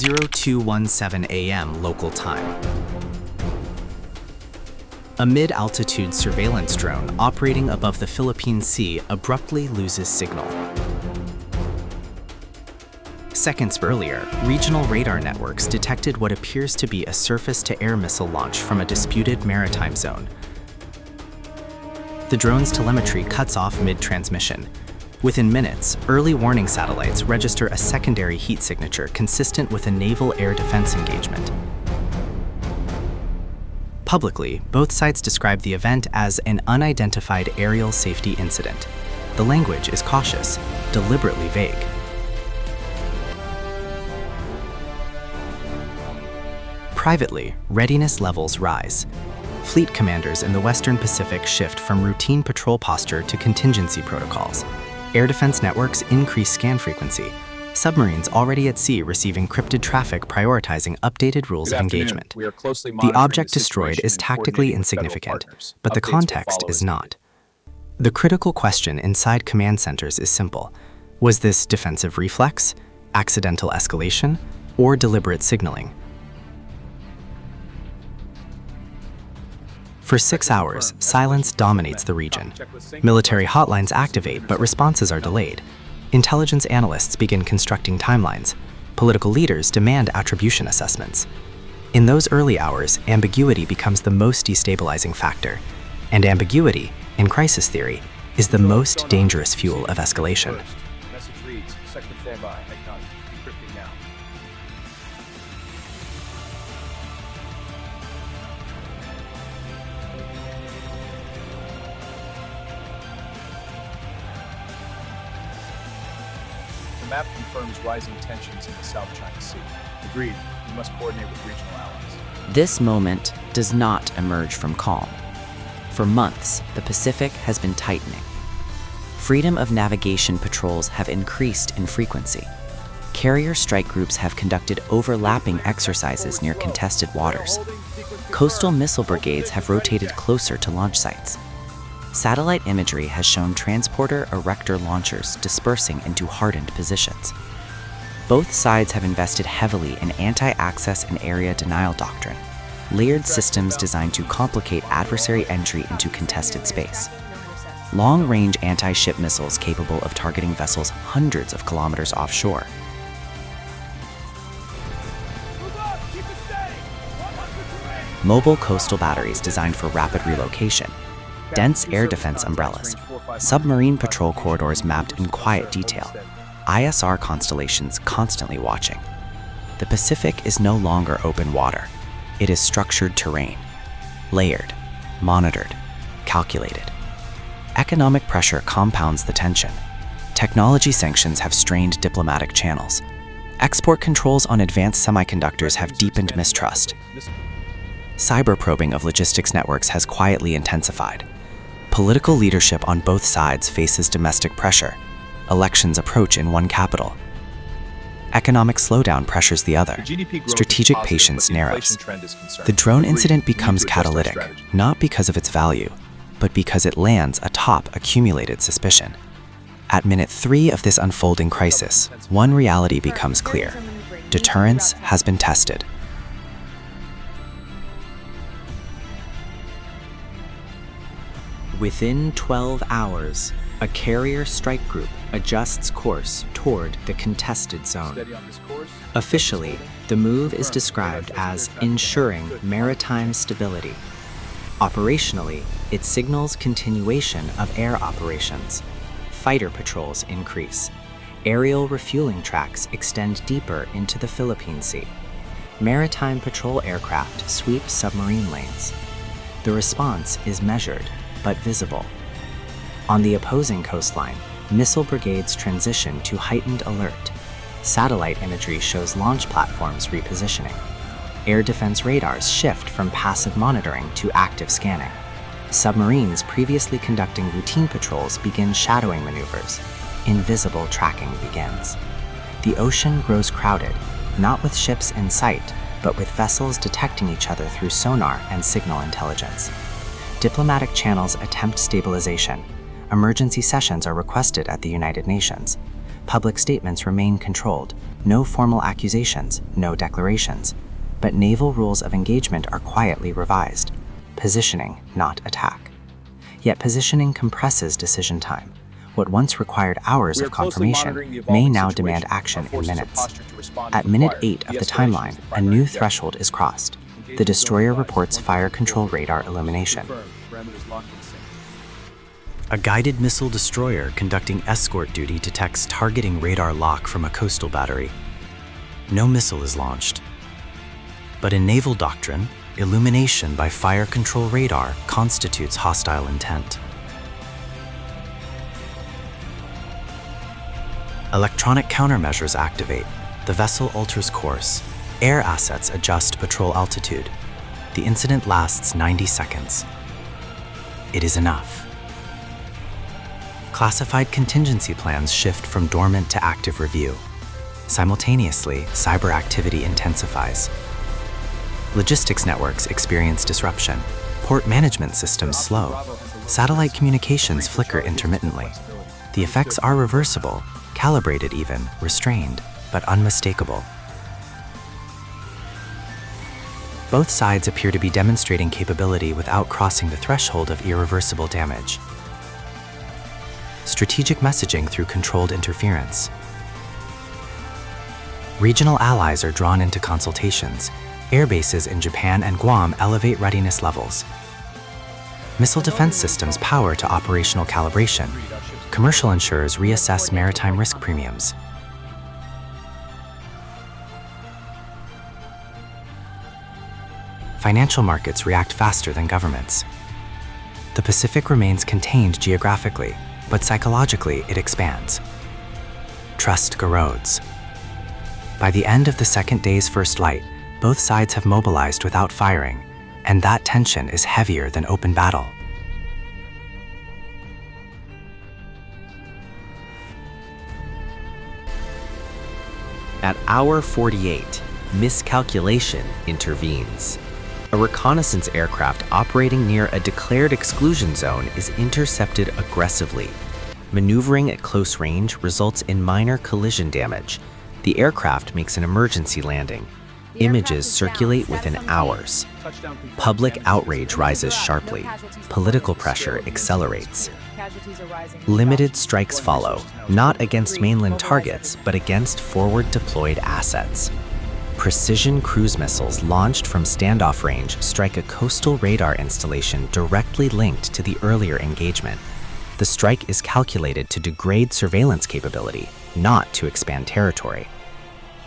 0217 a.m. local time. A mid-altitude surveillance drone operating above the Philippine Sea abruptly loses signal. Seconds earlier, regional radar networks detected what appears to be a surface-to-air missile launch from a disputed maritime zone. The drone's telemetry cuts off mid-transmission. Within minutes, early warning satellites register a secondary heat signature consistent with a naval air defense engagement. Publicly, both sides describe the event as an unidentified aerial safety incident. The language is cautious, deliberately vague. Privately, readiness levels rise. Fleet commanders in the Western Pacific shift from routine patrol posture to contingency protocols. Air defense networks increase scan frequency. Submarines already at sea receive encrypted traffic prioritizing updated rules of engagement. The object destroyed is tactically insignificant, but the context is not. The critical question inside command centers is simple. Was this defensive reflex, accidental escalation, or deliberate signaling? For 6 hours, silence dominates the region. Military hotlines activate, but responses are delayed. Intelligence analysts begin constructing timelines. Political leaders demand attribution assessments. In those early hours, ambiguity becomes the most destabilizing factor. And ambiguity, in crisis theory, is the most dangerous fuel of escalation. Message reads, sector standby, acknowledge, encrypting now. The map confirms rising tensions in the South China Sea. Agreed. We must coordinate with regional allies. This moment does not emerge from calm. For months, the Pacific has been tightening. Freedom of navigation patrols have increased in frequency. Carrier strike groups have conducted overlapping exercises near contested waters. Coastal missile brigades have rotated closer to launch sites. Satellite imagery has shown transporter erector launchers dispersing into hardened positions. Both sides have invested heavily in anti-access and area denial doctrine, layered systems designed to complicate adversary entry into contested space. Long-range anti-ship missiles capable of targeting vessels hundreds of kilometers offshore. Mobile coastal batteries designed for rapid relocation. Dense air defense umbrellas, submarine patrol corridors mapped in quiet detail, ISR constellations constantly watching. The Pacific is no longer open water. It is structured terrain, layered, monitored, calculated. Economic pressure compounds the tension. Technology sanctions have strained diplomatic channels. Export controls on advanced semiconductors have deepened mistrust. Cyber probing of logistics networks has quietly intensified. Political leadership on both sides faces domestic pressure. Elections approach in one capital. Economic slowdown pressures the other. Strategic patience narrows. The drone incident becomes catalytic, not because of its value, but because it lands atop accumulated suspicion. At minute 3 of this unfolding crisis, one reality becomes clear. Deterrence has been tested. Within 12 hours, a carrier strike group adjusts course toward the contested zone. Officially, the move is described as ensuring maritime stability. Operationally, it signals continuation of air operations. Fighter patrols increase. Aerial refueling tracks extend deeper into the Philippine Sea. Maritime patrol aircraft sweep submarine lanes. The response is measured, but visible. On the opposing coastline, missile brigades transition to heightened alert. Satellite imagery shows launch platforms repositioning. Air defense radars shift from passive monitoring to active scanning. Submarines previously conducting routine patrols begin shadowing maneuvers. Invisible tracking begins. The ocean grows crowded, not with ships in sight, but with vessels detecting each other through sonar and signal intelligence. Diplomatic channels attempt stabilization. Emergency sessions are requested at the United Nations. Public statements remain controlled. No formal accusations, no declarations. But naval rules of engagement are quietly revised. Positioning, not attack. Yet positioning compresses decision time. What once required hours of confirmation may now demand action in minutes. At minute 8 of the timeline, a new threshold is crossed. The destroyer reports fire control radar illumination. A guided missile destroyer conducting escort duty detects targeting radar lock from a coastal battery. No missile is launched. But in naval doctrine, illumination by fire control radar constitutes hostile intent. Electronic countermeasures activate. The vessel alters course. Air assets adjust patrol altitude. The incident lasts 90 seconds. It is enough. Classified contingency plans shift from dormant to active review. Simultaneously, cyber activity intensifies. Logistics networks experience disruption. Port management systems slow. Satellite communications flicker intermittently. The effects are reversible, calibrated even, restrained, but unmistakable. Both sides appear to be demonstrating capability without crossing the threshold of irreversible damage. Strategic messaging through controlled interference. Regional allies are drawn into consultations. Air bases in Japan and Guam elevate readiness levels. Missile defense systems power to operational calibration. Commercial insurers reassess maritime risk premiums. Financial markets react faster than governments. The Pacific remains contained geographically, but psychologically it expands. Trust erodes. By the end of the second day's first light, both sides have mobilized without firing, and that tension is heavier than open battle. At hour 48, miscalculation intervenes. A reconnaissance aircraft operating near a declared exclusion zone is intercepted aggressively. Maneuvering at close range results in minor collision damage. The aircraft makes an emergency landing. Images circulate within hours. Public outrage rises sharply. Political pressure accelerates. Limited strikes follow, not against mainland targets, but against forward deployed assets. Precision cruise missiles launched from standoff range strike a coastal radar installation directly linked to the earlier engagement. The strike is calculated to degrade surveillance capability, not to expand territory.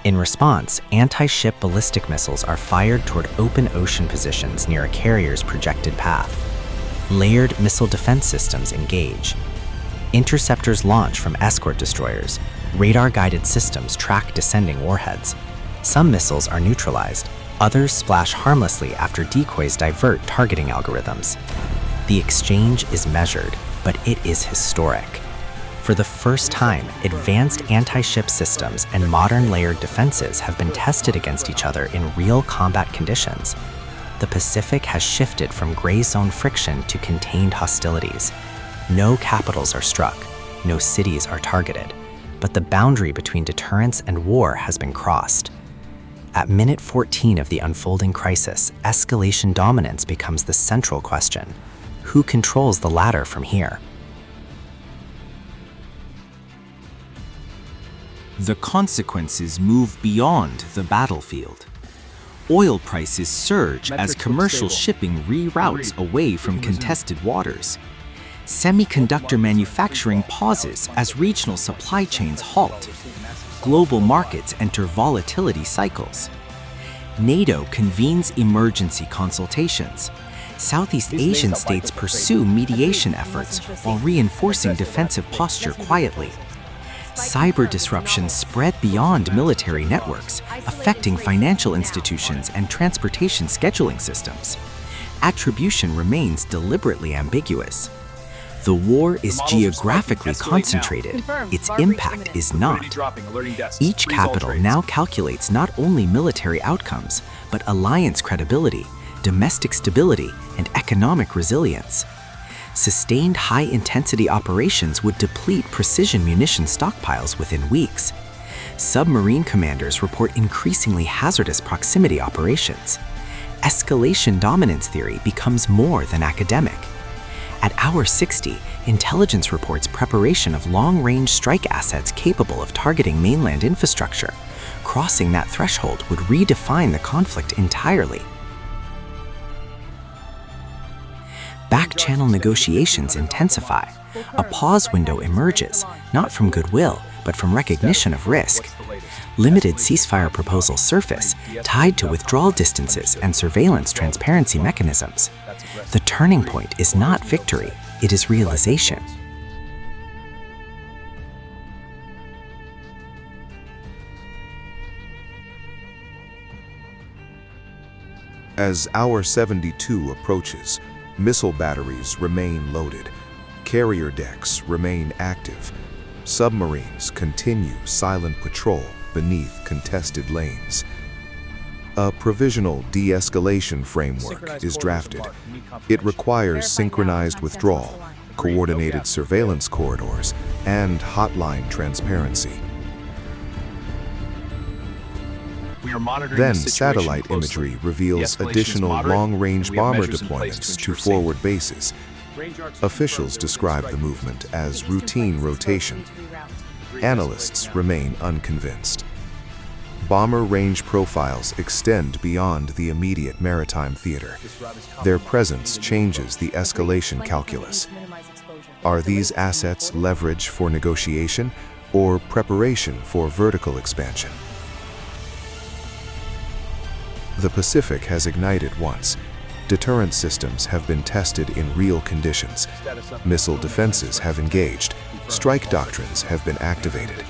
In response, anti-ship ballistic missiles are fired toward open ocean positions near a carrier's projected path. Layered missile defense systems engage. Interceptors launch from escort destroyers. Radar-guided systems track descending warheads. Some missiles are neutralized. Others splash harmlessly after decoys divert targeting algorithms. The exchange is measured, but it is historic. For the first time, advanced anti-ship systems and modern layered defenses have been tested against each other in real combat conditions. The Pacific has shifted from gray zone friction to contained hostilities. No capitals are struck, no cities are targeted, but the boundary between deterrence and war has been crossed. At minute 14 of the unfolding crisis, escalation dominance becomes the central question. Who controls the ladder from here? The consequences move beyond the battlefield. Oil prices surge as commercial shipping reroutes away from contested waters. Semiconductor manufacturing pauses as regional supply chains halt. Global markets enter volatility cycles. NATO convenes emergency consultations. Southeast Asian states pursue mediation efforts while reinforcing defensive posture quietly. Cyber disruptions spread beyond military networks, affecting financial institutions and transportation scheduling systems. Attribution remains deliberately ambiguous. The war is geographically concentrated. Its impact is not. Each capital now calculates not only military outcomes, but alliance credibility, domestic stability, and economic resilience. Sustained high-intensity operations would deplete precision munition stockpiles within weeks. Submarine commanders report increasingly hazardous proximity operations. Escalation dominance theory becomes more than academic. At hour 60, intelligence reports preparation of long-range strike assets capable of targeting mainland infrastructure. Crossing that threshold would redefine the conflict entirely. Back-channel negotiations intensify. A pause window emerges, not from goodwill, but from recognition of risk. Limited ceasefire proposals surface, tied to withdrawal distances and surveillance transparency mechanisms. The turning point is not victory, it is realization. As hour 72 approaches, missile batteries remain loaded, carrier decks remain active, submarines continue silent patrol beneath contested lanes. A provisional de-escalation framework is drafted. It requires synchronized withdrawal, coordinated surveillance corridors, and hotline transparency. Then satellite imagery reveals additional long-range bomber deployments to forward bases. Officials describe the movement as routine rotation. Analysts remain unconvinced. Bomber range profiles extend beyond the immediate maritime theater. Their presence changes the escalation calculus. Are these assets leverage for negotiation or preparation for vertical expansion? The Pacific has ignited once. Deterrent systems have been tested in real conditions. Missile defenses have engaged. Strike doctrines have been activated.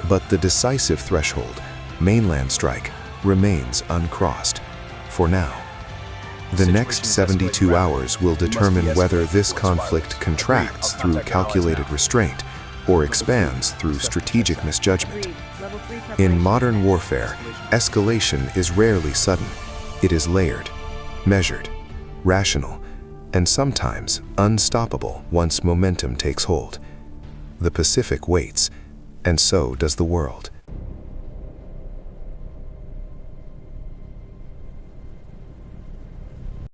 But the decisive threshold, mainland strike, remains uncrossed. For now. The next 72 hours will determine whether this conflict contracts through calculated restraint or expands through strategic misjudgment. In modern warfare, escalation is rarely sudden. It is layered, measured, rational, and sometimes unstoppable once momentum takes hold. The Pacific waits, and so does the world.